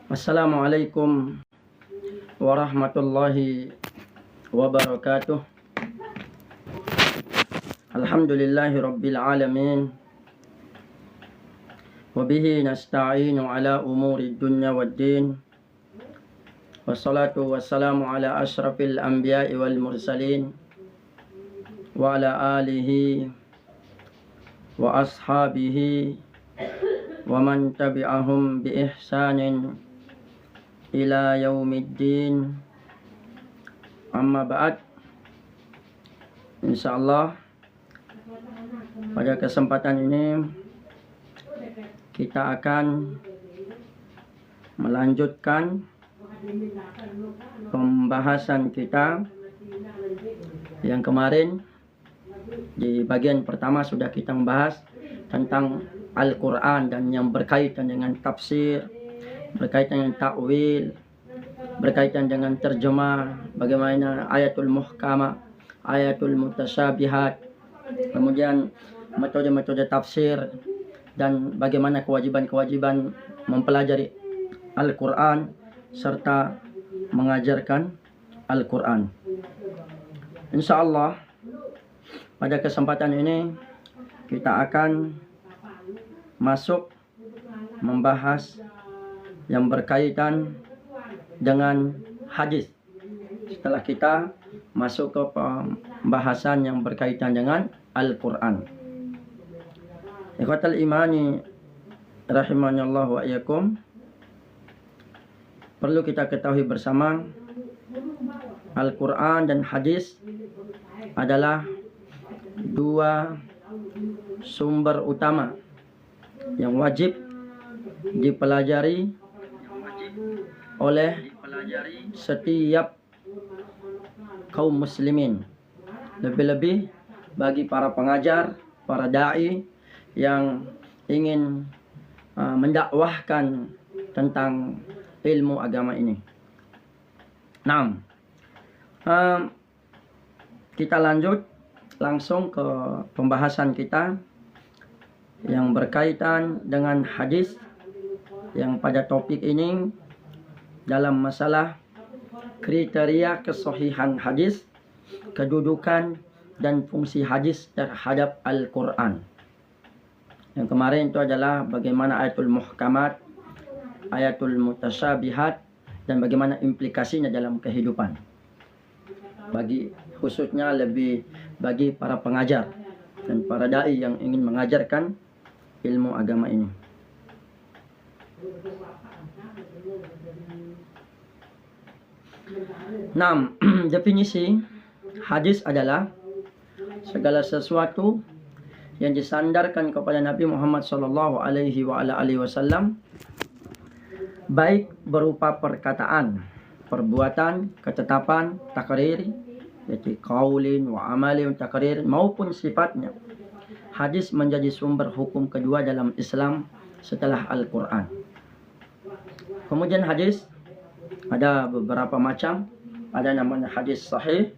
Assalamualaikum warahmatullahi wabarakatuh. Alhamdulillahi rabbil alamin. Wabihi nasta'inu ala umuri dunya waddin. Wassalatu wassalamu ala ashrafil anbiya'i wal mursalin. Wa ala alihi wa ashabihi wa man tabi'ahum bi ihsanin ila yaumiddin. Amma ba'd. Insyaallah pada kesempatan ini kita akan melanjutkan pembahasan kita yang kemarin. Di bagian pertama sudah kita membahas tentang Al-Quran dan yang berkaitan dengan tafsir, berkaitan dengan takwil, berkaitan dengan terjemah, bagaimana ayatul muhkamah, ayatul mutasyabihat, kemudian metode-metode tafsir, dan bagaimana kewajiban-kewajiban mempelajari Al-Quran serta mengajarkan Al-Quran. Insyaallah pada kesempatan ini kita akan masuk membahas yang berkaitan dengan hadis. Setelah kita masuk ke pembahasan yang berkaitan dengan Al-Quran. Ikhwatal imani rahimanallah wa iyyakum. Perlu kita ketahui bersama, Al-Quran dan hadis adalah dua sumber utama yang wajib dipelajari oleh setiap kaum muslimin, lebih-lebih bagi para pengajar, para da'i yang ingin mendakwahkan tentang ilmu agama ini. Nah, kita lanjut langsung ke pembahasan kita yang berkaitan dengan hadis, yang pada topik ini dalam masalah kriteria kesahihan hadis, kedudukan dan fungsi hadis terhadap Al-Quran. Yang kemarin itu adalah bagaimana ayatul muhkamat, ayatul mutasyabihat, dan bagaimana implikasinya dalam kehidupan. Bagi khususnya lebih bagi para pengajar dan para dai yang ingin mengajarkan ilmu agama ini. Nah, definisi hadis adalah segala sesuatu yang disandarkan kepada Nabi Muhammad sallallahu alaihi wasallam, baik berupa perkataan, perbuatan, ketetapan, takrir, yaitu qaulin wa amalin takrir, maupun sifatnya. Hadis menjadi sumber hukum kedua dalam Islam setelah Al-Quran. Kemudian hadis ada beberapa macam. Ada namanya hadis sahih,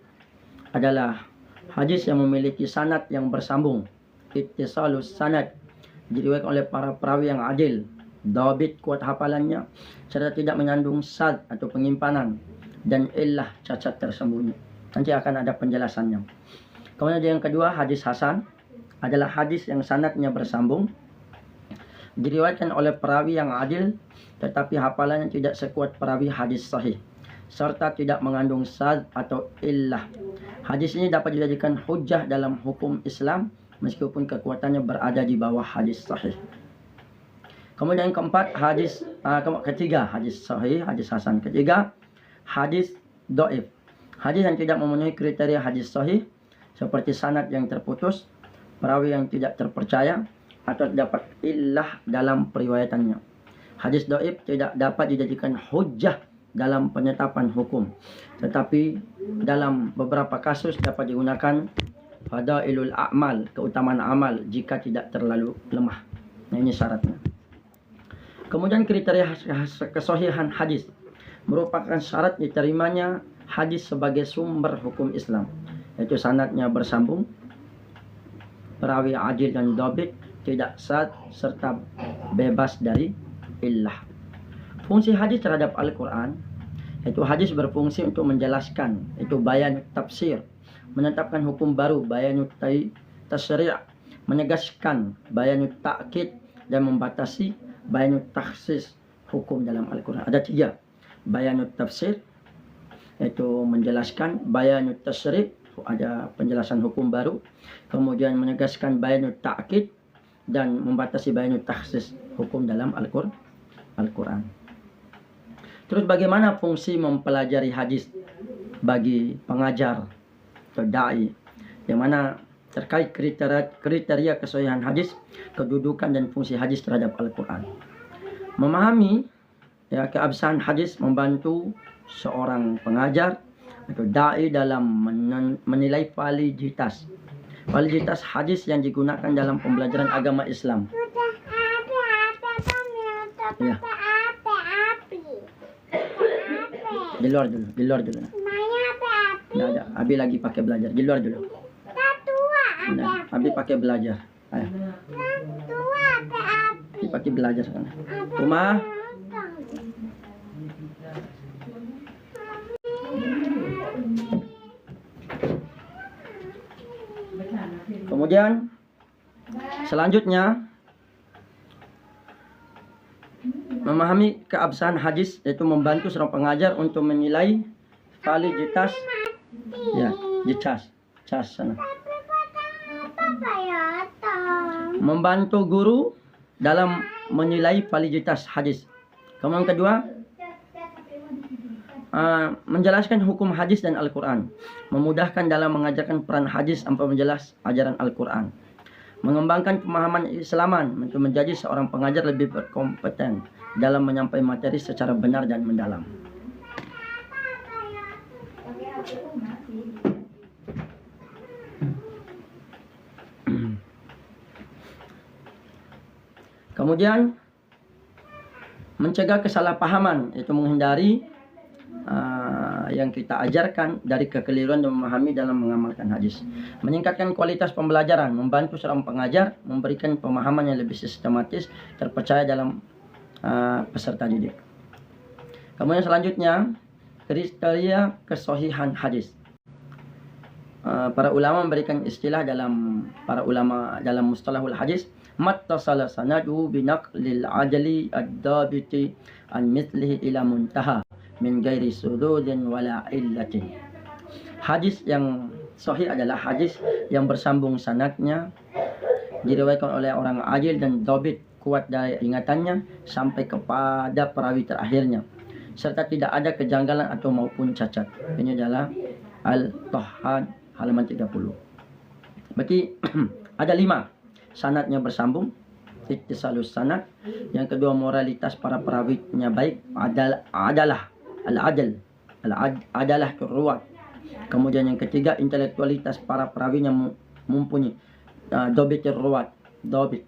adalah hadis yang memiliki sanad yang bersambung, ittisalus sanad, diriwayatkan oleh para perawi yang adil, dhabit, kuat hafalannya, serta tidak mengandung sad atau penyimpanan dan illah, cacat tersembunyi. Nanti akan ada penjelasannya. Kemudian yang kedua, hadis hasan adalah hadis yang sanadnya bersambung, diriwayatkan oleh perawi yang adil, tetapi hafalannya tidak sekuat perawi hadis sahih, serta tidak mengandung sad atau illah. Hadis ini dapat dijadikan hujjah dalam hukum Islam meskipun kekuatannya berada di bawah hadis sahih. Kemudian yang keempat, ketiga hadis sahih, hadis hasan. Ketiga, hadis dhaif, hadis yang tidak memenuhi kriteria hadis sahih, seperti sanad yang terputus, perawi yang tidak terpercaya, atau terdapat illah dalam periwayatannya. Hadis dhaif tidak dapat dijadikan hujjah dalam penetapan hukum, tetapi dalam beberapa kasus dapat digunakan fadailul a'mal, keutamaan amal, jika tidak terlalu lemah. Nah, ini syaratnya. Kemudian kriteria kesahihan hadis merupakan syarat diterimanya hadis sebagai sumber hukum Islam, yaitu sanadnya bersambung, perawi adil dan dhabit, tidak sad, serta bebas dari illah. Fungsi hadis terhadap Al-Quran, itu hadis berfungsi untuk menjelaskan, itu bayan tafsir, menetapkan hukum baru, bayan tasyri', menegaskan, bayan ta'kid, dan membatasi, bayan takhsis, hukum dalam Al-Quran. Ada 3. Bayan tafsir, itu menjelaskan, bayan tasyri', ada penjelasan hukum baru, kemudian menegaskan bayan ta'kid, dan membatasi bayan takhsis, hukum dalam Al-Quran. Terus bagaimana fungsi mempelajari hadis bagi pengajar atau da'i, yang mana terkait kriteria kesahihan hadis, kedudukan dan fungsi hadis terhadap Al-Quran. Memahami keabsahan hadis membantu seorang pengajar atau da'i dalam menilai validitas hadis yang digunakan dalam pembelajaran agama Islam. Ya. Di luar dulu. Nggak ada. Abi lagi pakai belajar. Di luar dulu. Nah, Abi pakai belajar. Ayo. Abi pakai belajar sana. Rumah. Kemudian selanjutnya memahami keabsahan hadis, yaitu membantu seorang pengajar untuk menilai validitas di cas sana. Membantu guru dalam menilai validitas hadis. Kemudian kedua, menjelaskan hukum hadis dan Al-Quran, memudahkan dalam mengajarkan peran hadis tanpa menjelas ajaran Al-Quran, mengembangkan pemahaman Islaman untuk menjadi seorang pengajar lebih berkompeten dalam menyampaikan materi secara benar dan mendalam. Kemudian mencegah kesalahpahaman, yaitu menghindari yang kita ajarkan dari kekeliruan dan memahami dalam mengamalkan hadis. Meningkatkan kualitas pembelajaran, membantu seorang pengajar memberikan pemahaman yang lebih sistematis, terpercaya dalam peserta didik. Kemudian selanjutnya, kriteria kesahihan hadis. Para ulama memberikan istilah dalam mustalahul hadis, mattasala sanadu binaqlil adli ad-dabiti an mithlihi ila muntaha min gairi sududin wala illatin. Hadis yang sahih adalah hadis yang bersambung sanadnya, diriwayatkan oleh orang adil dan dhabit, kuat daya ingatannya sampai kepada perawi terakhirnya, serta tidak ada kejanggalan atau maupun cacat. Ini adalah Al-Tahhan halaman 30. Berarti ada 5. Sanadnya bersambung, ittisalus sanad. Yang kedua, moralitas para perawinya baik, adalah adalah keruat. Kemudian yang ketiga, intelektualitas para perawinya mumpuni, dhabit ruwat, dhabit.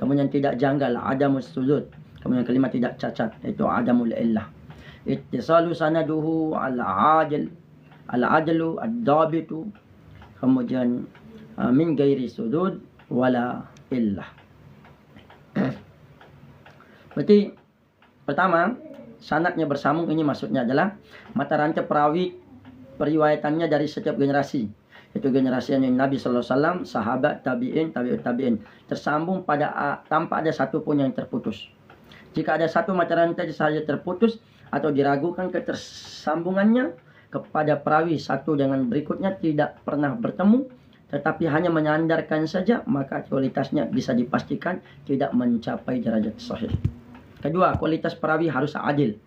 Kemudian tidak janggal, adamus sudud. Kemudian kelima, tidak cacat, yaitu adamul illah. Ittisalu sanaduhu al-adlu ad-dhabitu. Kemudian min gairi sudud wala illah. Berarti pertama, sanadnya bersambung. Ini maksudnya adalah mata rantai perawi periwayatannya dari setiap generasi, itu generasi Nabi sallallahu alaihi wasallam, sahabat, tabi'in, tabi'ut tabi'in, tersambung tanpa ada satu pun yang terputus. Jika ada satu mata rantai saja terputus atau diragukan ketersambungannya kepada perawi satu dengan berikutnya tidak pernah bertemu, tetapi hanya menyandarkan saja, maka kualitasnya bisa dipastikan tidak mencapai derajat sahih. Kedua, kualitas perawi harus adil.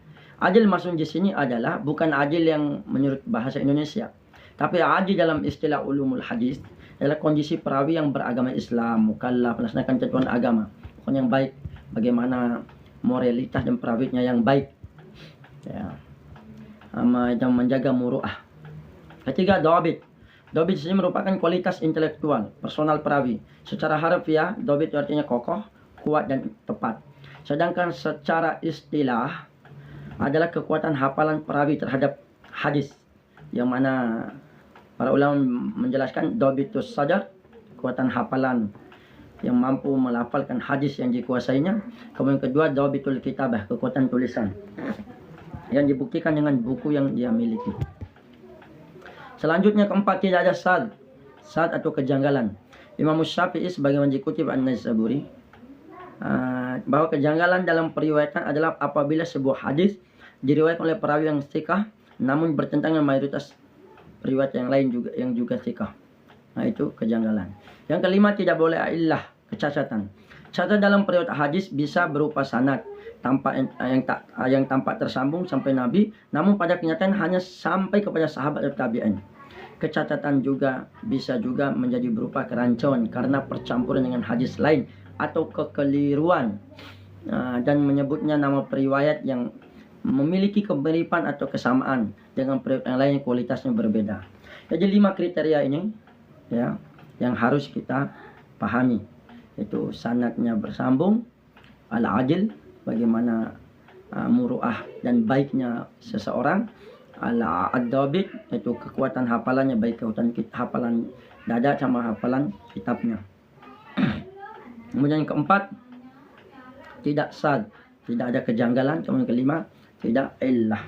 Adil maksud di sini adalah bukan adil yang menurut bahasa Indonesia, tapi adil dalam istilah ulumul hadis adalah kondisi perawi yang beragama Islam, mukallaf, melaksanakan ketentuan agama, yang baik, bagaimana moralitas dan perawinya yang baik, ya, dan menjaga muru'ah. Ketiga, dhabit. Dhabit di sini merupakan kualitas intelektual, personal perawi. Secara harfiah, dhabit artinya kokoh, kuat dan tepat. Sedangkan secara istilah adalah kekuatan hafalan perawi terhadap hadis, yang mana para ulama menjelaskan dhabitus sadar, kekuatan hafalan yang mampu melafalkan hadis yang dikuasainya. Kemudian kedua, dhabitul kitabah, kekuatan tulisan yang dibuktikan dengan buku yang dia miliki. Selanjutnya keempat, tidak ada sad atau kejanggalan. Imam Syafi'i sebagaimana dikutip An-Naisaburi bahwa kejanggalan dalam periwayatan adalah apabila sebuah hadis diriwayatkan oleh perawi yang thiqah namun bertentangan dengan mayoritas riwayat yang lain yang juga thiqah. Nah, itu kejanggalan. Yang kelima, tidak boleh illah, kecacatan. Cacat dalam periwayat hadis bisa berupa sanad yang tampak tersambung sampai Nabi, namun pada kenyataan hanya sampai kepada sahabat atau tabi'in. Kecacatan juga bisa juga menjadi berupa kerancuan karena percampuran dengan hadis lain atau kekeliruan dan menyebutnya nama periwayat yang memiliki kemiripan atau kesamaan dengan periwayat yang lain yang kualitasnya berbeda. Jadi 5 kriteria ini ya yang harus kita pahami, itu sanadnya bersambung, al-adil, bagaimana muruah dan baiknya seseorang, ad-dhabit, itu kekuatan hafalannya, baik kekuatan hafalan dada sama hafalan kitabnya. Kemudian yang keempat, tidak sad, tidak ada kejanggalan. Kemudian kelima, tidak illah.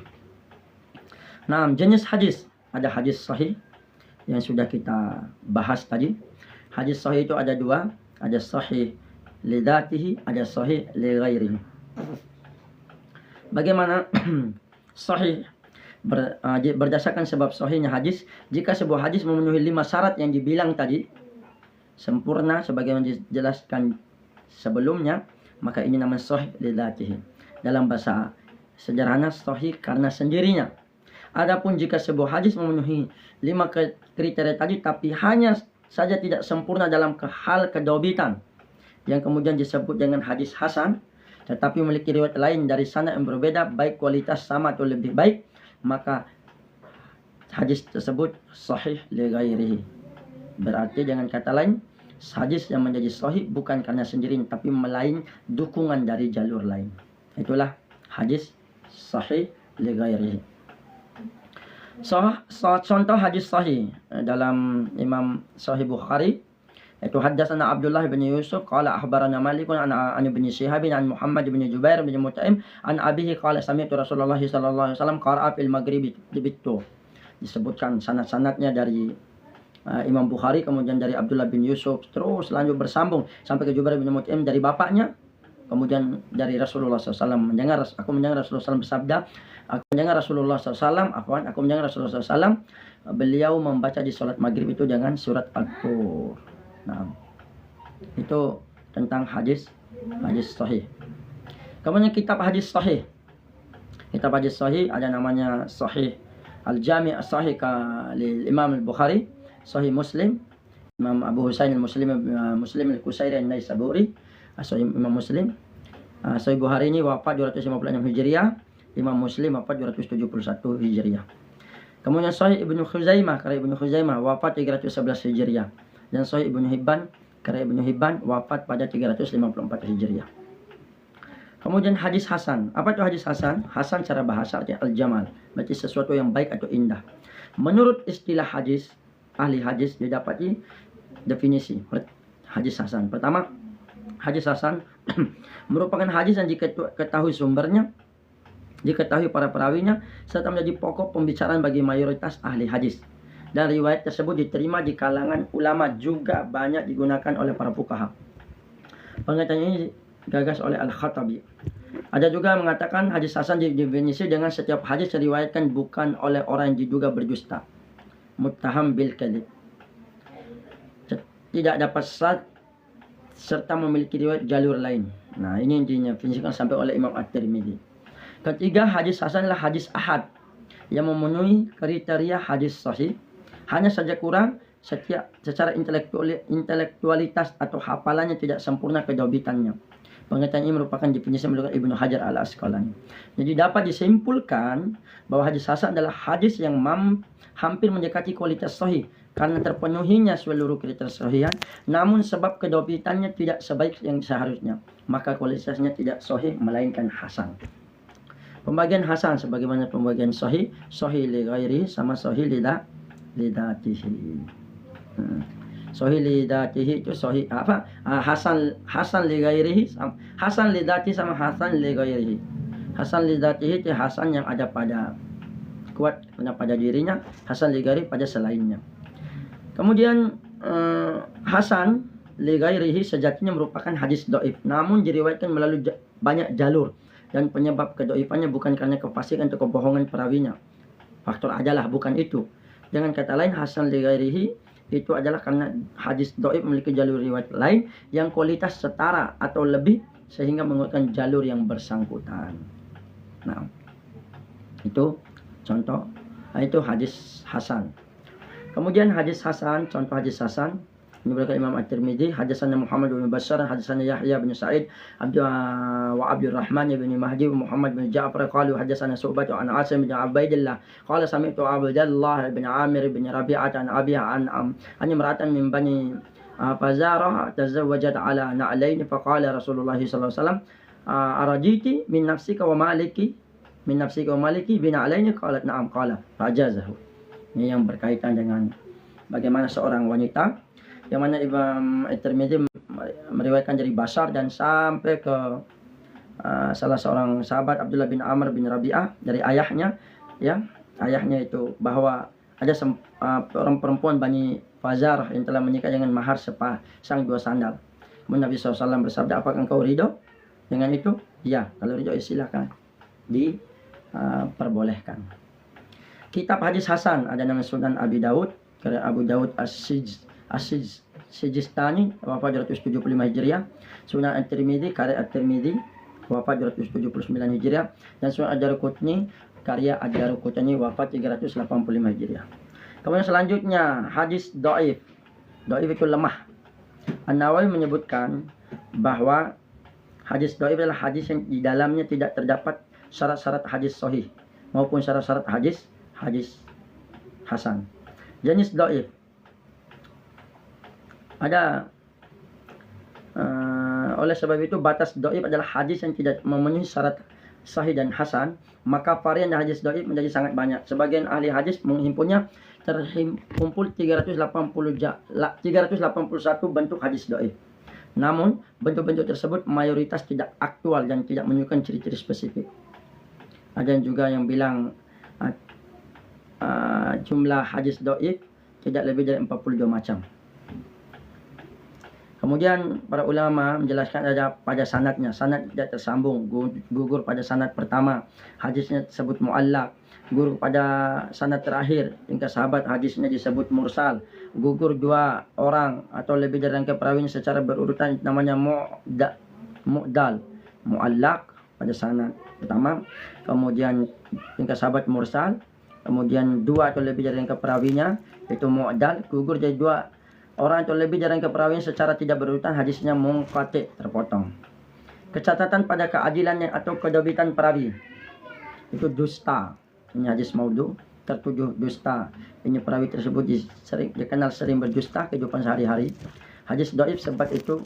Nah, jenis hadis, ada hadis sahih yang sudah kita bahas tadi. Hadis sahih itu ada 2, ada sahih li dzatihi, ada sahih li ghairihi. Bagaimana sahih? Berdasarkan sebab sahihnya hadis, jika sebuah hadis memenuhi 5 syarat yang dibilang tadi sempurna sebagaimana dijelaskan sebelumnya, maka ini namanya sahih li dzatihi. Dalam bahasa sederhana, sahih karena sendirinya. Adapun jika sebuah hadis memenuhi 5 kriteria tadi tapi hanya saja tidak sempurna dalam hal kedobitan, yang kemudian disebut dengan hadis hasan, tetapi memiliki riwayat lain dari sanad yang berbeda, baik kualitas sama atau lebih baik, maka hadis tersebut sahih li ghairihi. Berarti dengan kata lain, hadis yang menjadi sahih bukan karena sendirinya tapi melain dukungan dari jalur lain. Itulah hadis sahih li ghairihi. Contoh hadis sahih dalam Imam Sahih Bukhari, itu haddatsana Abdullah bin Yusuf qala akhbarana Malik an ibn Shihab an Muhammad bin Jubair bin Mut'im an abihi qala sami'tu Rasulullah sallallahu alaihi wasallam qara'a fil maghribi bittu. Disebutkan sanad-sanadnya dari Imam Bukhari, kemudian dari Abdullah bin Yusuf, terus lanjut bersambung sampai ke Jubair bin Mut'im dari bapaknya, kemudian dari Rasulullah SAW. Aku mendengar Rasulullah SAW bersabda, aku mendengar Rasulullah SAW, beliau membaca di sholat maghrib itu dengan surat Al-Tur. Nah, itu tentang hadis sahih. Kemudian kitab hadis sahih. Kitab hadis sahih ada namanya Sahih Al-Jami' As-Sahih lil Imam Al-Bukhari, Sahih Muslim, Imam Abu Husain Muslim Al-Qusairi An-Naisaburi, Sahih Imam Muslim. Sahih Bukhari ini wafat 256 Hijriah, Imam Muslim wafat 271 Hijriah. Kemudian Sahih Ibnu Khuzaimah, karya Ibnu Khuzaimah wafat 311 Hijriah. Dan Sahih Ibnu Hibban, karya Ibnu Hibban wafat pada 354 Hijriah. Kemudian hadis hasan. Apa itu hadis hasan? Hasan secara bahasa artinya al-jamal, berarti sesuatu yang baik atau indah. Menurut istilah hadis, ahli hadis didapati definisi hadis hasan. Pertama, hadis hasan merupakan hadis yang diketahui sumbernya, diketahui para perawinya, serta menjadi pokok pembicaraan bagi mayoritas ahli hadis. Dan riwayat tersebut diterima di kalangan ulama, juga banyak digunakan oleh para fuqaha. Pengertian ini gagas oleh Al-Khattabi. Ada juga mengatakan hadis hasan didefinisi dengan setiap hadis diriwayatkan bukan oleh orang yang diduga berdusta, muttaham bil kadhib, tidak dapat syarat serta memiliki riwayat jalur lain. Nah, ini yang didefinisikan sampai oleh Imam At-Tirmidzi. Ketiga, hadis hasan adalah hadis ahad yang memenuhi kriteria hadis sahih, hanya saja kurang secara intelektualitas atau hafalannya tidak sempurna kedobitannya. Pengertian ini merupakan definisi menurut Ibnu Hajar Al-Asqalani. Jadi dapat disimpulkan bahwa hadis hasan adalah hadis yang hampir mendekati kualitas sahih karena terpenuhinya seluruh kriteria sahihan, namun sebab kedobitannya tidak sebaik yang seharusnya, maka kualitasnya tidak sahih melainkan hasan. Pembagian hasan sebagaimana pembagian sahih, sahih li ghairihi sama sahih li dzatihi. Sahih li dzatihi itu sahih apa? Hasan li ghairihi, hasan li dzati sama hasan li ghairihi. Hasan li dzatihi itu hasan yang ada pada kuat pada dirinya, hasan li ghairi pada selainnya. Kemudian hasan li ghairihi sejatinya merupakan hadis dhaif, namun diriwayatkan melalui banyak jalur, dan penyebab kedhaifannya bukan karena kefasikan atau kebohongan perawinya. Faktor adalah bukan itu. Dengan kata lain, hasan li ghairihi itu adalah karena hadis dhaif memiliki jalur riwayat lain yang kualitas setara atau lebih sehingga menguatkan jalur yang bersangkutan. Nah, itu contoh. Itu hadis hasan. Kemudian hadis hasan, contoh hadis hasan ini berkata Imam At-Tirmidzi, hadatsana Muhammad bin Bashar, hadatsana Yahya bin Sa'id, wa Abdurrahman bin Mahdi wa Muhammad bin Ja'far qalu hadatsana Su'bah an Asim bin Ubaidillah qala sami'tu Abdullah bin Amir bin Rabi'ah an Abiha an imra'atan min bani Fazarah tazawwajat ala na'lain faqala Rasulullah sallallahu alaihi wasallam arajiti min nafsika wa maliki bin na'lain qalat na'am qala fajazahu. Ini yang berkaitan dengan bagaimana seorang wanita yang mana Imam At-Tirmidzi meriwayatkan dari Bashar dan sampai ke salah seorang sahabat Abdullah bin Amr bin Rabi'ah dari ayahnya, ya, ayahnya itu bahwa ada orang perempuan Bani Fazar yang telah menikah dengan mahar sepasang 2 sandal. Kemudian Nabi SAW bersabda, apakah engkau ridho dengan itu? Ya, kalau ridho ya silakan, diperbolehkan. Kitab hadis hasan ada nama Sunan Abi Daud karya Abu Daud As-Sijistani wafat 275 Hijriah, Sunan At-Tirmidzi karya At-Tirmidzi wafat 279 Hijriah, dan Sunan Ad-Darqutni karya Ad-Darqutni wafat 385 Hijriah. Kemudian selanjutnya hadis dhaif. Dhaif itu lemah. An-Nawawi menyebutkan bahwa hadis dhaif adalah hadis yang di dalamnya tidak terdapat syarat-syarat hadis sahih maupun syarat-syarat hadis hasan. Jenis dhaif ada, oleh sebab itu batas dhaif adalah hadis yang tidak memenuhi syarat sahih dan hasan, maka varian hadis dhaif menjadi sangat banyak. Sebagian ahli hadis menghimpunnya terkumpul 381 bentuk hadis dhaif. Namun bentuk-bentuk tersebut mayoritas tidak aktual dan tidak menunjukkan ciri-ciri spesifik. Ada juga yang bilang jumlah hadis dhaif tidak lebih dari 42 macam. Kemudian para ulama menjelaskan ada pada sanadnya, sanad tidak tersambung, gugur pada sanad pertama, hadisnya disebut mu'allaq, gugur pada sanad terakhir, tingkat sahabat hadisnya disebut mursal, gugur 2 orang atau lebih dari rangkaian perawinya secara berurutan namanya mu'dal, mu'allaq pada sanad pertama, kemudian tingkat sahabat mursal, kemudian 2 atau lebih dari rangkaian perawinya itu mu'dal, gugur jadi 2 orang atau lebih dari keperawian secara tidak berurutan, hadisnya munqati, terpotong. Kecatatan pada keadilannya atau kedobitan perawi itu dusta. Ini hadis maudhu, tertuduh dusta. Ini perawi tersebut dikenal sering berdusta kehidupan sehari-hari. Hadis dhaif sebab itu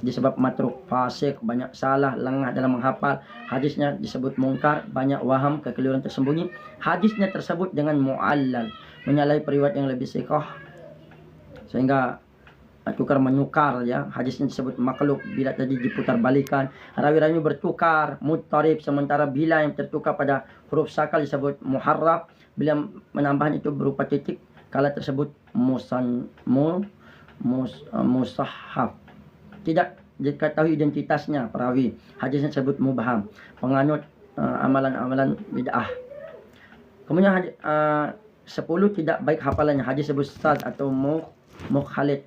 disebab matruk, fasik, banyak salah, lengah dalam menghafal. Hadisnya disebut mungkar, banyak waham, kekeliruan tersembunyi. Hadisnya tersebut dengan mu'allal, menyalahi periwayat yang lebih siqah, sehingga tukar menukar, ya. Hadisnya disebut makhluk bila tadi diputar balikan, rawi-rawinya bertukar, muttarib, sementara bila yang tertukar pada huruf sakal disebut muharraf, bila menambahkan itu berupa titik kala tersebut musahhaf, tidak diketahui identitasnya perawi, hadisnya disebut mubham, penganut amalan-amalan bid'ah. Kemudian 10 tidak baik hafalannya, hadis sebut sad atau mukhalid.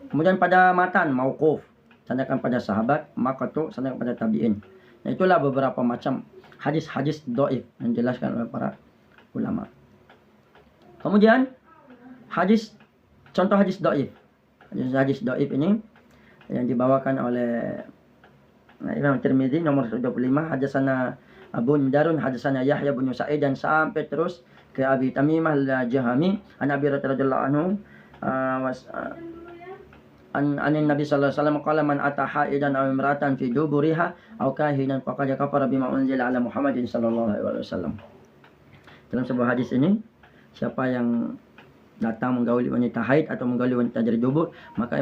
Kemudian pada matan mauquf, sandakan pada sahabat, maqtu sandakan pada tabi'in. Nah, itulah beberapa macam hadis-hadis dhaif yang dijelaskan oleh para ulama. Kemudian contoh hadis dhaif. Hadis dhaif ini yang dibawakan oleh Imam Tirmidzi nomor 25, hadatsana Abu Darun, hadatsana Yahya bin Sa'id, dan sampai terus ke Abi Tamimah al-Jahami an Abi radhiyallahu anhu anin Nabi sallallahu alaihi wasallam qala man ata haidan aw imratan fi duburiha aw kahinan faqad kafara bima unzila ala Muhammadin sallallahu alaihi wasallam. Dalam sebuah hadis ini, siapa yang datang menggauli wanita haid atau menggauli wanita dari dubur, maka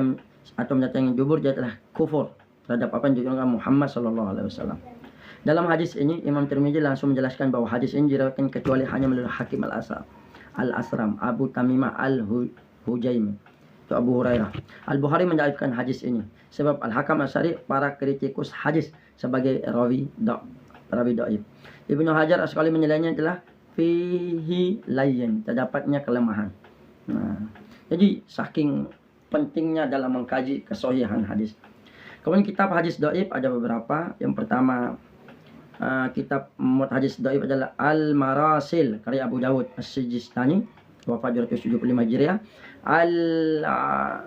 atau mendatangi dubur, dia telah kufur terhadap apa yang diturunkan Muhammad sallallahu alaihi wasallam. Dalam hadis ini Imam Tirmizi langsung menjelaskan bahwa hadis ini diriwayatkan kecuali hanya melalui Hakim Al-Asram, Abu Tamimah Al-Hujaimi, itu Abu Hurairah. Al-Bukhari mendaifkan hadis ini sebab Al-Hakam Asy'ari para kritikus hadis sebagai rawi dhaif. Ibnu Hajar Asqalani menilainya adalah fihi layyin, terdapatnya kelemahan. Nah, jadi saking pentingnya dalam mengkaji kesahihan hadis. Kemudian kitab hadis dhaif ada beberapa. Yang pertama, kitab muat hadis dhaif adalah Al-Marasil karya Abu Dawud As-Sijistani wafat 275 Hijriah. Al-Ilal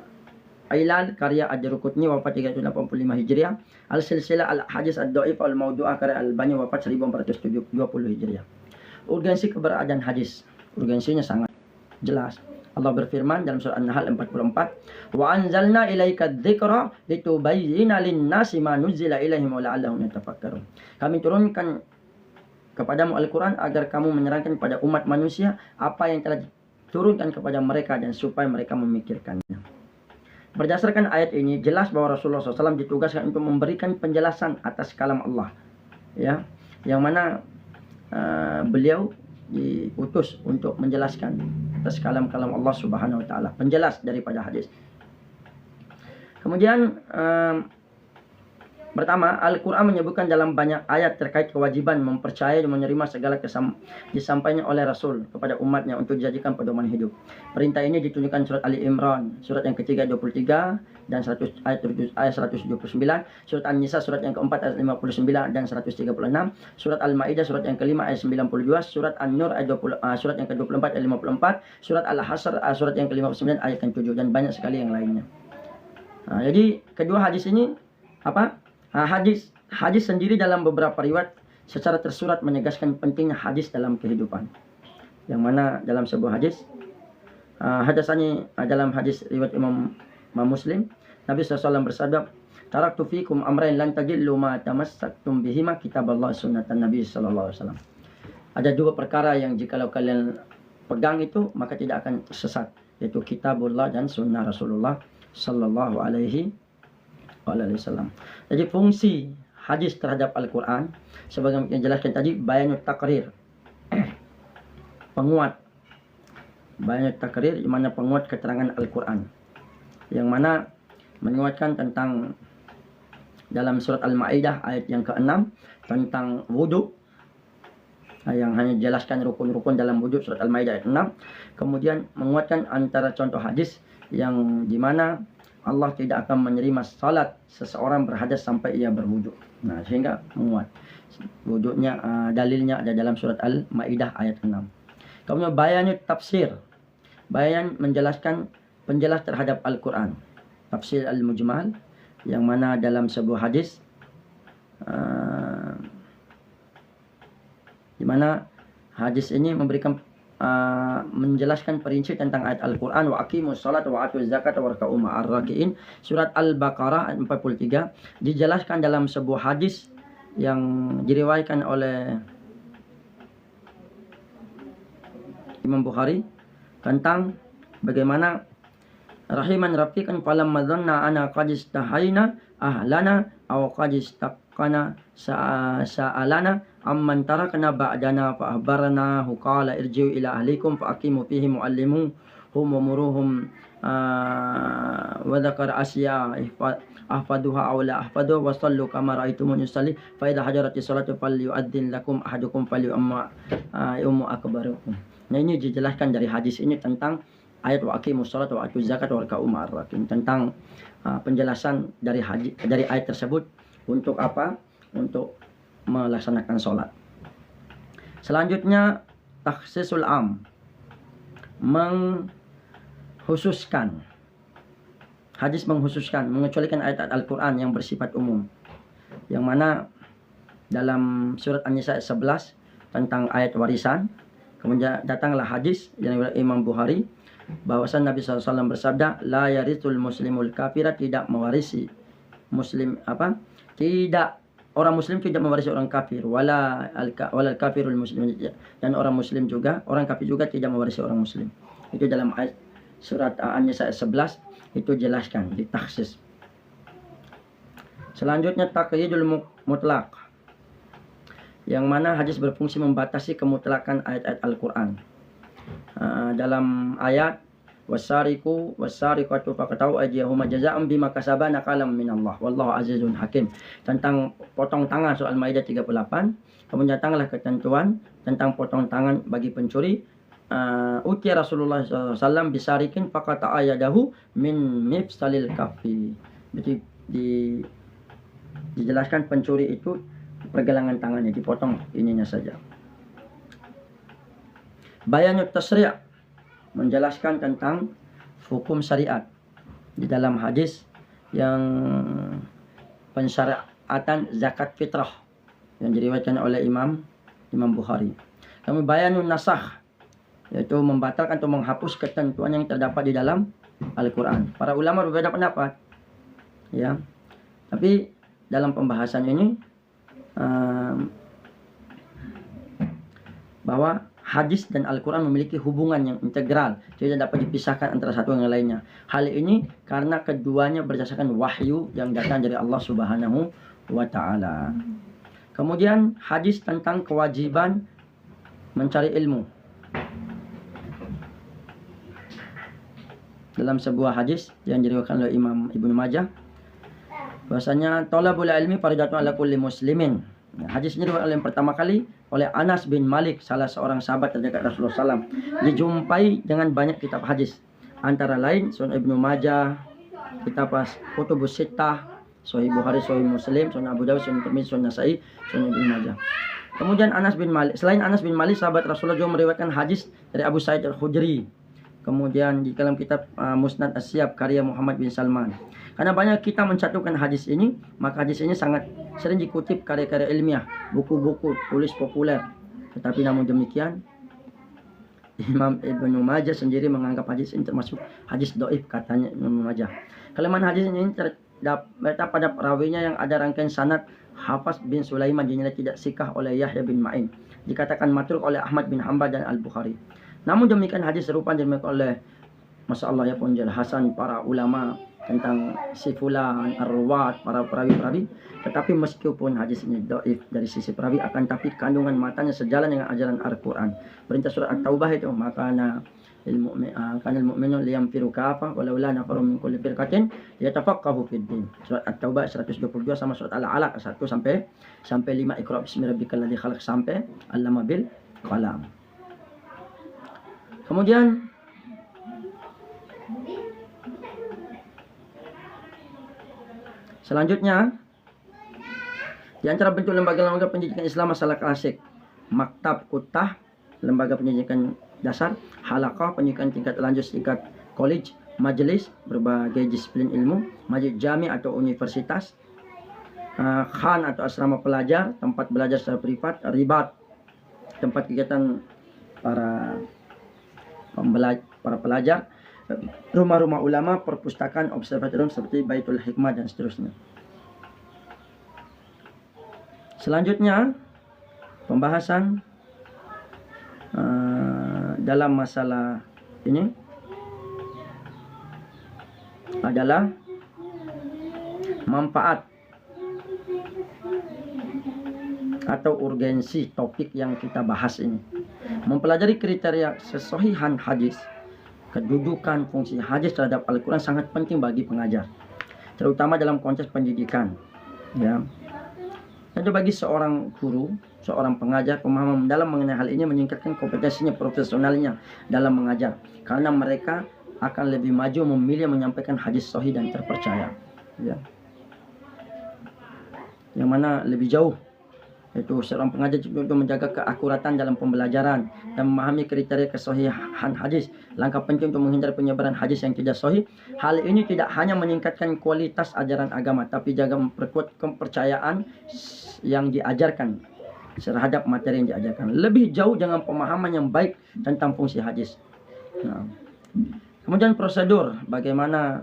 karya Ad-Daruqutni wafat 385 Hijriah. Al-Silsilah Al-Hadis Ad-Dhaif Al-Mawdu'ah karya Al-Albani wafat 1420 Hijriah. Urgensi keberadaan hadis, urgensinya sangat jelas. Allah berfirman dalam surah An-Nahl 44, "Wa anzalna ilaika dzikra litubayyana lin-nasi ma nuzila ilaihim wa la'allahum yatafakkarun." Kami turunkan kepadamu Al-Quran agar kamu menerangkan kepada umat manusia apa yang telah diturunkan kepada mereka dan supaya mereka memikirkannya. Berdasarkan ayat ini jelas bahwa Rasulullah SAW ditugaskan untuk memberikan penjelasan atas kalam Allah, ya, yang mana beliau diutus untuk menjelaskan atas kalam-kalam Allah Subhanahu wa taala, penjelas daripada hadis. Kemudian pertama, Al-Quran menyebutkan dalam banyak ayat terkait kewajiban mempercayai dan menerima segala disampaikan oleh Rasul kepada umatnya untuk dijadikan pedoman hidup. Perintah ini ditunjukkan surat Ali Imran, surat yang ketiga 23 dan 100, ayat 179, surat An-Nisa surat yang keempat ayat 59 dan 136, surat Al-Maidah surat yang kelima ayat 92, surat An-Nur ayat 20, surat yang ke-24 ayat 54, surat Al-Hasr surat yang ke-59 ayat ke-7 dan banyak sekali yang lainnya. Nah, jadi kedua hadis ini apa? Hadis sendiri dalam beberapa riwayat secara tersurat menegaskan pentingnya hadis dalam kehidupan. Yang mana dalam sebuah hadis, dalam hadis riwayat Imam Muslim, Nabi SAW bersabda, "Taraktu fikum amrayn lan tadillu ma tamassaktum bihima kitaballah sunnatan Nabi SAW." Ada dua perkara yang jikalau kalian pegang itu maka tidak akan sesat, yaitu kitabullah dan sunnah Rasulullah sallallahu alaihi wasallam. Jadi fungsi hadis terhadap Al-Quran sebagaimana yang dijelaskan tadi, bayanut takrir, penguat, bayanut takrir, di mana penguat keterangan Al-Quran, yang mana menguatkan tentang dalam surat Al-Maidah ayat yang ke-6 tentang wudu, yang hanya dijelaskan rukun-rukun dalam wudu surat Al-Maidah ayat 6. Kemudian menguatkan antara contoh hadis yang dimana Allah tidak akan menerima salat seseorang berhadas sampai ia berwudu. Nah, sehingga menguat. Wuduknya, dalilnya ada dalam surat Al-Maidah ayat 6. Kemudian bayanut tafsir. Bayan menjelaskan penjelas terhadap Al-Quran. Tafsir Al-Mujmal, yang mana dalam sebuah hadis di mana hadis ini memberikan menjelaskan perinci tentang ayat Al-Quran, wa aqimus salat wa atuz zakat wa raka'u ma'ar raki'in, surat Al-Baqarah ayat 43, dijelaskan dalam sebuah hadis yang diriwayatkan oleh Imam Bukhari tentang bagaimana rahiman rafiqan falamma dhanna ana qad istahayna ahlana aw qad istaqana sa'alana amman tarakna ba'dana fa ahbarnahu qala irji'u ila ahlikum fa aqimu fihi muallimuhum wa muruhum wa dzakara asya ahfaduha aw la ahfadu wa sallu kama ra'aytumuni usalli fa idza hajaratis salatu falyu'adzin lakum ahadukum falyu'amma ummu akbarukum. Nah, ini dijelaskan dari hadis ini tentang ayat wa aqimus salat wa atuz zakat wa raka'u ma'ar raki'in, tentang penjelasan dari ayat tersebut untuk apa? Untuk melaksanakan sholat. Selanjutnya takhsisul am, menghususkan. Hadis menghususkan, mengecualikan ayat Al-Quran yang bersifat umum, yang mana dalam surat An-Nisa 11 tentang ayat warisan. Kemudian datanglah hadis yang diriwayatkan Imam Bukhari bahwasan Nabi SAW bersabda, la yarithul muslimul kafira, tidak mewarisi muslim apa? Tidak, orang muslim tidak mewarisi orang kafir, wala kafirul muslim, dan orang muslim juga, orang kafir juga tidak mewarisi orang muslim. Itu dalam ayat surat An-Nisa ayat 11 itu jelaskan ditaksis. Selanjutnya taqyidul mutlaq, yang mana hadis berfungsi membatasi kemutlakan ayat-ayat Al-Quran. Dalam ayat wasariqu wasariqatu faqta'u aydiyahuma jazaa'an bima kasaba nakalam minallah wallahu azizun hakim, tentang potong tangan soal Maidah 38. Kemudian datanglah ketentuan tentang potong tangan bagi pencuri. Uti Rasulullah SAW bisarikin faqata'a yadahu min mifsalil kafi. Jadi dijelaskan pencuri itu pergelangan tangannya dipotong ininya saja. Bayanut tasri', menjelaskan tentang hukum syariat di dalam hadis yang pensyariatan zakat fitrah yang diriwayatkan oleh Imam Bukhari. Kami bayanun nasakh, yaitu membatalkan atau menghapus ketentuan yang terdapat di dalam Al-Quran. Para ulama berbeda pendapat, ya. Tapi dalam pembahasan ini bahwa hadis dan Al-Quran memiliki hubungan yang integral, tidak dapat dipisahkan antara satu dengan lainnya. Hal ini karena keduanya berdasarkan wahyu yang datang dari Allah Subhanahu wa Ta'ala. Kemudian hadis tentang kewajiban mencari ilmu. Dalam sebuah hadis yang diriwayatkan oleh Imam Ibnu Majah, bahwasanya thalabul ilmi fardhatun ala kulli muslimin. Hadis ini diriwayatkan yang pertama kali oleh Anas bin Malik, salah seorang sahabat terdekat Rasulullah SAW. Dijumpai dengan banyak kitab hadis, antara lain Sunan Ibnu Majah, kitab Kutubus Sittah, Sahih Bukhari, Sahih Muslim, Sunan Abu Dawud, Sunan Tirmidzi, Sunan Nasa'i, Sunan Ibnu Majah. Kemudian Anas bin Malik, selain Anas bin Malik, sahabat Rasulullah juga meriwayatkan hadis dari Abu Sa'id Al-Khudri. Kemudian di dalam kitab Musnad As-Siyab karya Muhammad bin Salman. Karena banyak kita mencantumkan hadis ini, maka hadis ini sangat sering dikutip karya-karya ilmiah, buku-buku tulis populer. Tetapi namun demikian, Imam Ibnu Majah sendiri menganggap hadis ini termasuk hadis dhaif, katanya Ibnu Majah. Kelemahan hadis ini terdapat pada perawinya yang ada rangkaian sanad Hafs bin Sulaiman dinilai tidak sikah oleh Yahya bin Ma'in. Dikatakan matruk oleh Ahmad bin Hanbal dan Al-Bukhari. Namun demikian hadis serupa diriwayatkan oleh Masya Allah ya penjelasan para ulama tentang sifulan, arwat, para perawi-perawi. Tetapi meskipun hadis ini dhaif dari sisi perawi, akan tapi kandungan matanya sejalan dengan ajaran Al-Quran. Perintah surat At-Taubah itu, makana al-mu'minu liyamfiru kafah walaula nafaru min kulli firqatin yatafaqahu fid din. Surat At-Taubah 122 sama surat Al-Alaq 1 sampai 5, Iqra bismi rabbikal ladzi khalaq sampai Allama bil qalam. Kemudian selanjutnya, di antara bentuk lembaga-lembaga pendidikan Islam masalah klasik, maktab kutah, lembaga pendidikan dasar, halaqah, pendidikan tingkat lanjut tingkat college, majelis, berbagai disiplin ilmu, majlis jami atau universitas, khan atau asrama pelajar, tempat belajar secara privat, ribat, tempat kegiatan para pelajar, rumah-rumah ulama, perpustakaan, observatorium seperti Baitul Hikmah dan seterusnya. Selanjutnya, pembahasan dalam masalah ini adalah manfaat atau urgensi topik yang kita bahas ini. Mempelajari kriteria sesahihan hadis, kedudukan fungsi hadis terhadap Al-Quran sangat penting bagi pengajar, terutama dalam konteks pendidikan, ya. Tentu bagi seorang guru, seorang pengajar, pemahaman dalam mengenai hal ini meningkatkan kompetensinya, profesionalnya dalam mengajar, karena mereka akan lebih maju memilih menyampaikan hadis sahih dan terpercaya, ya. Yang mana lebih jauh, yaitu seorang pengajar untuk menjaga keakuratan dalam pembelajaran dan memahami kriteria kesahihan hadis. Langkah penting untuk menghindari penyebaran hadis yang tidak sahih. Hal ini tidak hanya meningkatkan kualitas ajaran agama, tapi juga memperkuat kepercayaan yang diajarkan terhadap materi yang diajarkan. Lebih jauh dengan pemahaman yang baik tentang fungsi hadis. Nah, kemudian prosedur bagaimana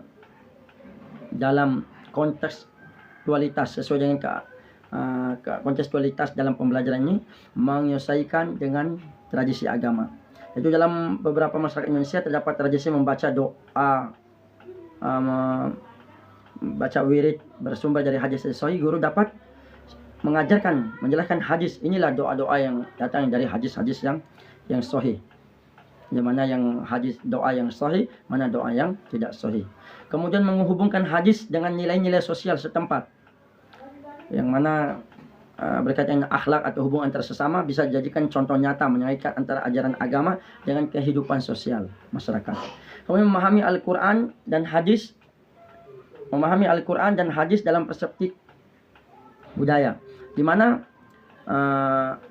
dalam kontekstualitas sesuai dengan kontekstualitas dalam pembelajaran ini menyesuaikan dengan tradisi agama. Itu dalam beberapa masyarakat Indonesia terdapat tradisi membaca doa, baca wirid bersumber dari hadis sahih. Guru dapat mengajarkan, menjelaskan hadis. Inilah doa-doa yang datang dari hadis-hadis yang sahih. Di mana yang hadis doa yang sahih, mana doa yang tidak sahih. Kemudian menghubungkan hadis dengan nilai-nilai sosial setempat. Yang mana berkaitan dengan akhlak atau hubungan antar sesama bisa dijadikan contoh nyata mengaitkan antara ajaran agama dengan kehidupan sosial masyarakat. Kemudian memahami Al-Quran dan hadis, dalam perspektif budaya, di mana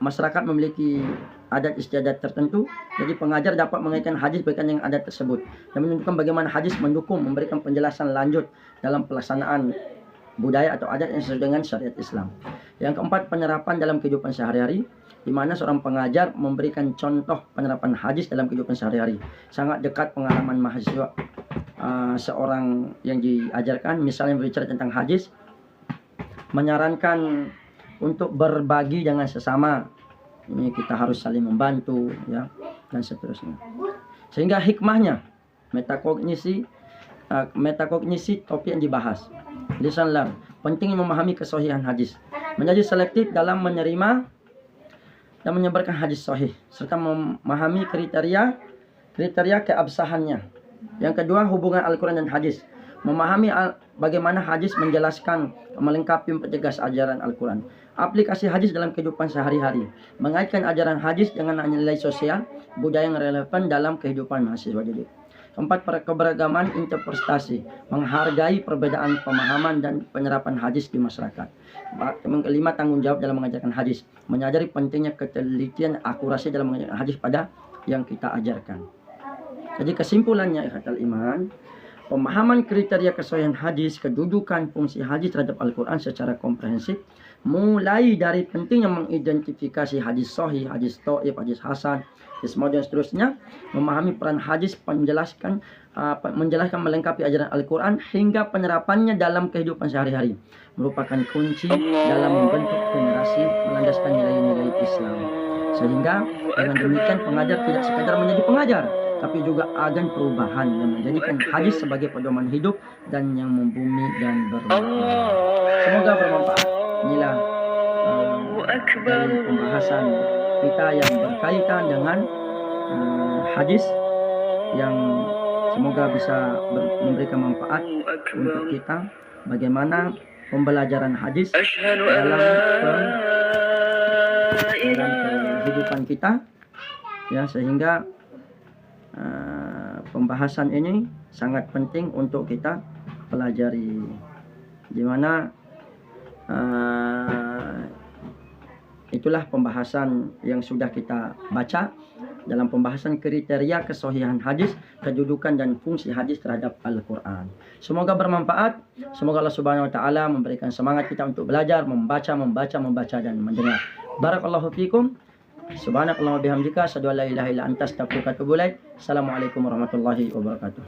masyarakat memiliki adat istiadat tertentu. Jadi pengajar dapat mengaitkan hadis berkaitan dengan adat tersebut dan menunjukkan bagaimana hadis mendukung, memberikan penjelasan lanjut dalam pelaksanaan budaya atau adat yang sesuai dengan syariat Islam. Yang keempat, penerapan dalam kehidupan sehari-hari, di mana seorang pengajar memberikan contoh penerapan hadis dalam kehidupan sehari-hari. Sangat dekat pengalaman mahasiswa seorang yang diajarkan, misalnya berbicara tentang hadis, menyarankan untuk berbagi dengan sesama. Ini kita harus saling membantu, ya, dan seterusnya. Sehingga hikmahnya, metakognisi topik yang dibahas. Lisan lam, pentingnya memahami kesahihan hadis, menjadi selektif dalam menerima dan menyebarkan hadis sahih, serta memahami kriteria keabsahannya. Yang kedua, hubungan Al-Quran dan hadis, memahami bagaimana hadis menjelaskan, melengkapi, mempertegas ajaran Al-Quran. Aplikasi hadis dalam kehidupan sehari-hari, mengaitkan ajaran hadis dengan nilai sosial, budaya yang relevan dalam kehidupan mahasiswa didik. Keempat, keberagaman interpretasi, menghargai perbedaan pemahaman dan penyerapan hadis di masyarakat. Kelima, tanggung jawab dalam mengajarkan hadis, menyadari pentingnya ketelitian akurasi dalam mengajarkan hadis pada yang kita ajarkan. Jadi kesimpulannya, ikhwatal iman, pemahaman kriteria kesahihan hadis, kedudukan fungsi hadis terhadap Al-Quran secara komprehensif, mulai dari pentingnya mengidentifikasi hadis sahih, hadis dhaif, hadis hasan, hadis maudhu dan seterusnya, memahami peran hadis menjelaskan melengkapi ajaran Al-Quran hingga penerapannya dalam kehidupan sehari-hari, merupakan kunci dalam membentuk generasi melandaskan nilai-nilai Islam. Sehingga dengan demikian pengajar tidak sekadar menjadi pengajar, tapi juga agen perubahan yang menjadikan hadis sebagai pedoman hidup dan yang membumi dan bermanfaat. Semoga bermanfaat. Inilah dari pembahasan kita yang berkaitan dengan hadis, yang semoga bisa memberikan manfaat untuk kita bagaimana pembelajaran hadis dalam kehidupan kita, ya, sehingga pembahasan ini sangat penting untuk kita pelajari, di mana itulah pembahasan yang sudah kita baca dalam pembahasan kriteria kesahihan hadis, kedudukan dan fungsi hadis terhadap Al-Quran. Semoga bermanfaat. Semoga Allah Subhanahu wa taala memberikan semangat kita untuk belajar, membaca dan mendengar. Barakallahu fikum. Subhanakallahumma bihamdika asyhadu an la ilaha illa anta astaghfiruka wa atubu ilaik. Assalamualaikum warahmatullahi wabarakatuh.